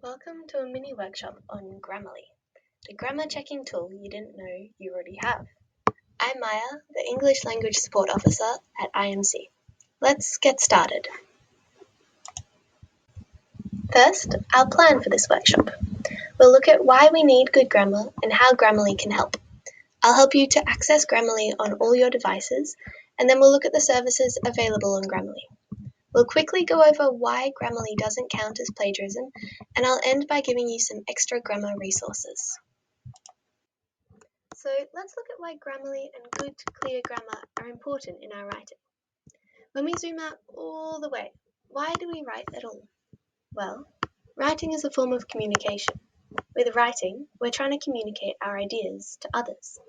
Welcome to a mini workshop on Grammarly, the grammar checking tool you didn't know you already have. I'm Maya, the English Language Support Officer at IMC. Let's get started. First, our plan for this workshop. We'll look at why we need good grammar and how Grammarly can help. I'll help you to access Grammarly on all your devices, and then we'll look at the services available on Grammarly. We'll quickly go over why Grammarly doesn't count as plagiarism, and I'll end by giving you some extra grammar resources. So let's look at why Grammarly and good, clear grammar are important in our writing. When we zoom out all the way, why do we write at all? Well, writing is a form of communication. With writing, we're trying to communicate our ideas to others.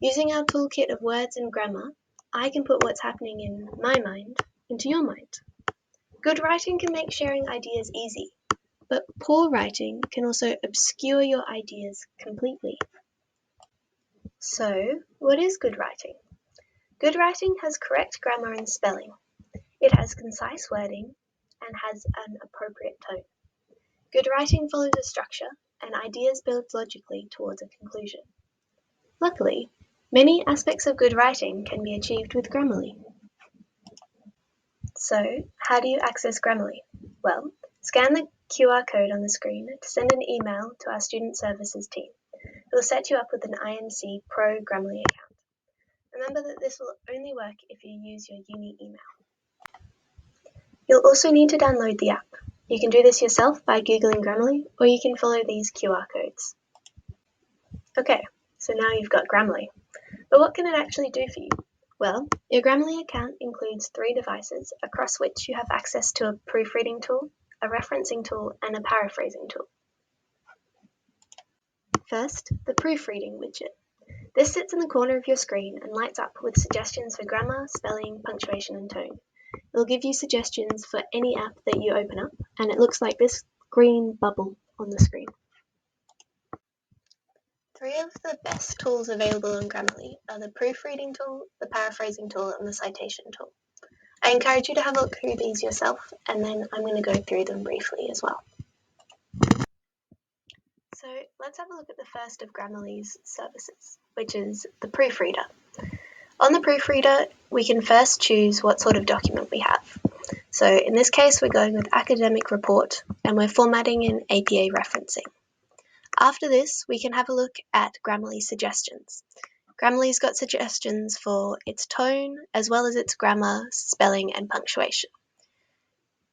Using our toolkit of words and grammar, I can put what's happening in my mind into your mind. Good writing can make sharing ideas easy, but poor writing can also obscure your ideas completely. So, what is good writing? Good writing has correct grammar and spelling. It has concise wording and has an appropriate tone. Good writing follows a structure, and ideas build logically towards a conclusion. Luckily, many aspects of good writing can be achieved with Grammarly. So, how do you access Grammarly? Well, scan the QR code on the screen to send an email to our Student Services team. It will set you up with an IMC Pro Grammarly account. Remember that this will only work if you use your uni email. You'll also need to download the app. You can do this yourself by Googling Grammarly, or you can follow these QR codes. Okay, so now you've got Grammarly. But what can it actually do for you? Well, your Grammarly account includes 3 devices across which you have access to a proofreading tool, a referencing tool, and a paraphrasing tool. First, the proofreading widget. This sits in the corner of your screen and lights up with suggestions for grammar, spelling, punctuation, and tone. It will give you suggestions for any app that you open up, and it looks like this green bubble on the screen. 3 of the best tools available on Grammarly are the proofreading tool, the paraphrasing tool, and the citation tool. I encourage you to have a look through these yourself, and then I'm going to go through them briefly as well. So let's have a look at the first of Grammarly's services, which is the proofreader. On the proofreader, we can first choose what sort of document we have. So in this case, we're going with academic report, and we're formatting in APA referencing. After this, we can have a look at Grammarly suggestions. Grammarly's got suggestions for its tone, as well as its grammar, spelling, and punctuation.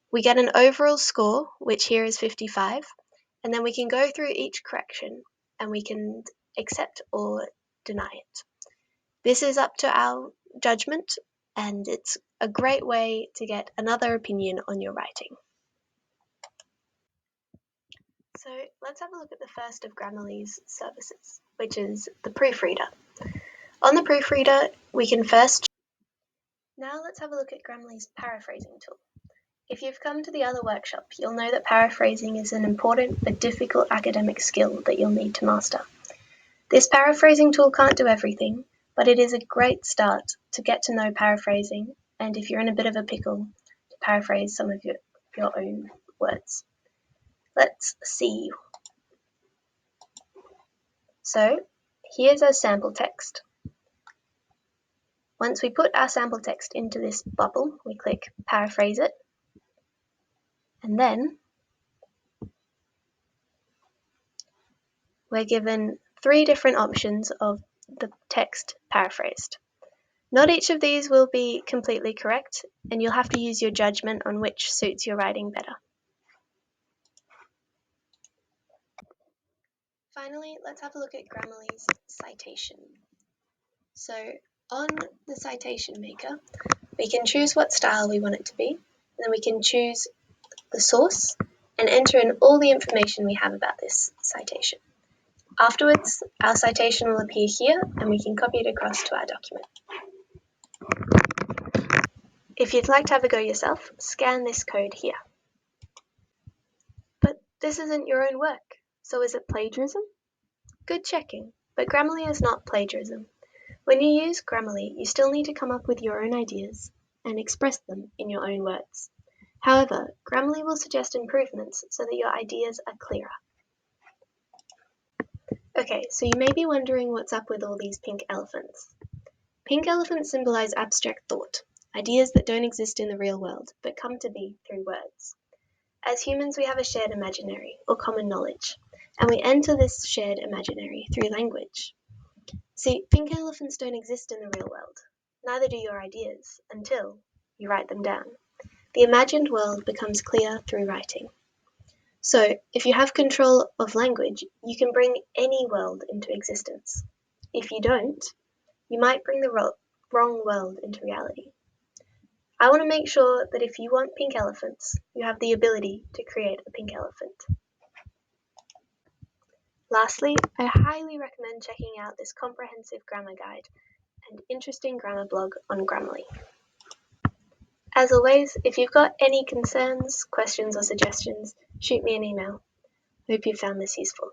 We get an overall score, which here is 55, and then we can go through each correction, and we can accept or deny it. This is up to our judgment, and it's a great way to get another opinion on your writing. So let's have a look at the first of Grammarly's services, which is the proofreader. On the proofreader, we can first... Now let's have a look at Grammarly's paraphrasing tool. If you've come to the other workshop, you'll know that paraphrasing is an important but difficult academic skill that you'll need to master. This paraphrasing tool can't do everything, but it is a great start to get to know paraphrasing, and if you're in a bit of a pickle, to paraphrase some of your own words. Let's see. So here's our sample text. Once we put our sample text into this bubble, we click paraphrase it, and then we're given 3 different options of the text paraphrased. Not each of these will be completely correct, and you'll have to use your judgment on which suits your writing better. Finally, let's have a look at Grammarly's citation. So on the citation maker, we can choose what style we want it to be, and then we can choose the source and enter in all the information we have about this citation. Afterwards, our citation will appear here, and we can copy it across to our document. If you'd like to have a go yourself, scan this code here. But this isn't your own work, so is it plagiarism? Good checking, but Grammarly is not plagiarism. When you use Grammarly, you still need to come up with your own ideas and express them in your own words. However, Grammarly will suggest improvements so that your ideas are clearer. Okay, so you may be wondering what's up with all these pink elephants. Pink elephants symbolize abstract thought, ideas that don't exist in the real world, but come to be through words. As humans, we have a shared imaginary, or common knowledge, and we enter this shared imaginary through language. See, pink elephants don't exist in the real world. Neither do your ideas, until you write them down. The imagined world becomes clear through writing. So, if you have control of language, you can bring any world into existence. If you don't, you might bring the wrong world into reality. I want to make sure that if you want pink elephants, you have the ability to create a pink elephant. Lastly, I highly recommend checking out this comprehensive grammar guide and interesting grammar blog on Grammarly. As always, if you've got any concerns, questions, or suggestions, shoot me an email. Hope you found this useful.